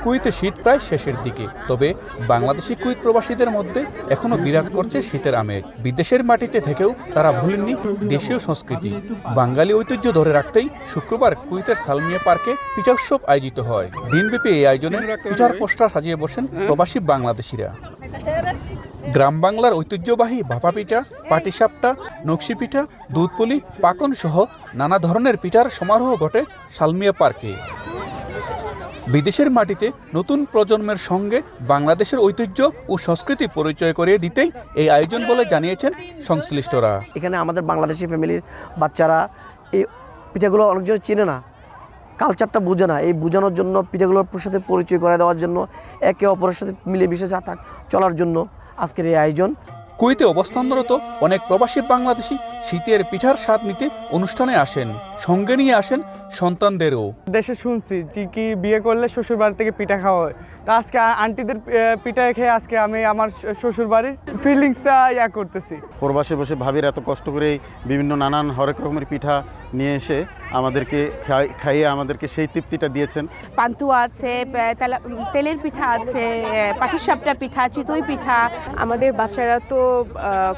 কুয়েতে শীত প্রায় শেষের দিকে, তবে বাংলাদেশি কুয়েত প্রবাসীদের মধ্যে এখনো বিরাজ করছে শীতের আমেজ। বিদেশের মাটিতে থেকেও তারা ভুলেননি দেশীয় সংস্কৃতি। বাঙালি ঐতিহ্য ধরে রাখতেই শুক্রবার কুয়েতের সালমিয়া পার্কে পিঠা উৎসব আয়োজিত হয়। দিনব্যাপী এই আয়োজনে পিঠার পোস্টার সাজিয়ে বসেন প্রবাসী বাংলাদেশিরা। গ্রাম বাংলার ঐতিহ্যবাহী ভাপা পিঠা, পাটিসাপটা, নকশি পিঠা, দুধপুলি, পাকন সহ নানা ধরনের পিঠার সমারোহ ঘটে সালমিয়া পার্কে। বিদেশের মাটিতে নতুন প্রজন্মের সঙ্গে বাংলাদেশের ঐতিহ্য ও সংস্কৃতি পরিচয় করিয়ে দিতেই এই আয়োজন বলে জানিয়েছেন সংশ্লিষ্টরা। এখানে আমাদের বাংলাদেশি ফ্যামিলির বাচ্চারা এই পিঠাগুলো অনেকজন চেনে না, কালচারটা বোঝে না। এই বোঝানোর জন্য পিঠাগুলোর সাথে পরিচয় করে দেওয়ার জন্য, একে অপরের সাথে মিলেমিশে চলার জন্য আজকের এই আয়োজন। কুয়েতে অবস্থানরত অনেক প্রবাসী বাংলাদেশি শীতের পিঠার স্বাদ নিতে অনুষ্ঠানে আসেন, সঙ্গে নিয়ে আসেন সন্তানদেরও। দেশে শুনছি যে কি বিয়ে করলে শ্বশুর বাড়ি থেকে পিঠা খাওয়া হয়, তা আজকে আন্টিদের পিঠা খেয়ে আজকে আমি আমার শ্বশুর বাড়ির ফিলিংসটা করতেছি। প্রবাসে বসে ভাবির এত কষ্ট করে বিভিন্ন নানান হরেক রকমের পিঠা নিয়ে এসে আমাদেরকে খাইয়ে আমাদেরকে সেই তৃপ্তিটা দিয়েছেন। পান্তুয়া আছে, তেলের পিঠা আছে, পাটিসাপটা পিঠা, চিতই পিঠা। আমাদের বাচ্চারা তো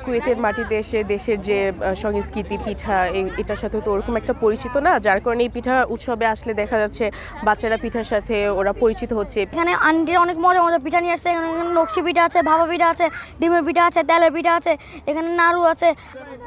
কুয়েতের মাটিতে এসে দেশের যে সংস্কৃতি পিঠা এটার সাথে তো ওরকম একটা পরিচিত না, যার কারণে এই পিঠা উৎসবে আসলে দেখা যাচ্ছে বাচ্চারা পিঠার সাথে ওরা পরিচিত হচ্ছে। এখানে আন্টিরা অনেক মজা মজা পিঠা নিয়ে আসছে। এখানে নকশি পিঠা আছে, ভাপা পিঠা আছে, ডিমের পিঠা আছে, তেলের পিঠা আছে, এখানে নাড়ু আছে।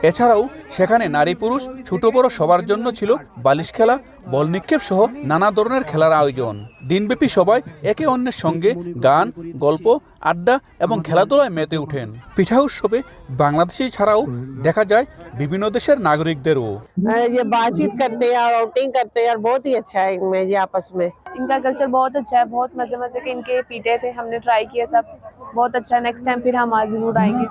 এছাড়াও সেখানে নারী পুরুষ ছোট বড় সবার জন্য ছিল বালিশ খেলা, বল নিক্ষেপ সহ নানা ধরনের খেলার আয়োজন। দিনব্যাপী সবাই একে অন্যের সঙ্গে গান, গল্প, আড্ডা এবং খেলাধুলায় মেতে ওঠেন। পিঠা উৎসবে বাংলাদেশি ছাড়াও দেখা যায় বিভিন্ন দেশের নাগরিকদেরও। बातचीत करते हैं और आउटिंग करते हैं और बहुत ही अच्छा है इनमें ये आपस में। इनका कल्चर बहुत अच्छा है, बहुत मजे मजे के इनके पीठे थे, हमने ट्राई किया, सब बहुत अच्छा है। नेक्स्ट टाइम फिर हम आज जरूर आएंगे।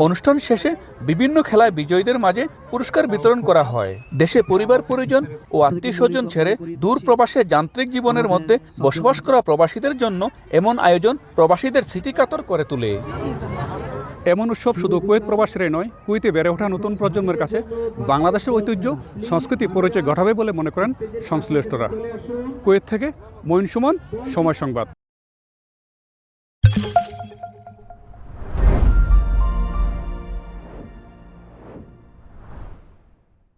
অনুষ্ঠান শেষে বিভিন্ন খেলায় বিজয়ীদের মাঝে পুরস্কার বিতরণ করা হয়। দেশে পরিবার পরিজন ও আত্মীয় স্বজন ছেড়ে দূর প্রবাসে যান্ত্রিক জীবনের মধ্যে বসবাস করা প্রবাসীদের জন্য এমন আয়োজন প্রবাসীদের স্মৃতিকাতর করে তোলে। এমন উৎসব শুধু কুয়েত প্রবাসীরাই নয়, কুয়েতে বেড়ে ওঠা নতুন প্রজন্মের কাছে বাংলাদেশের ঐতিহ্য সংস্কৃতি পরিচয় ঘটাবে বলে মনে করেন সংশ্লিষ্টরা। কুয়েত থেকে মঈন সুমন, সময় সংবাদ।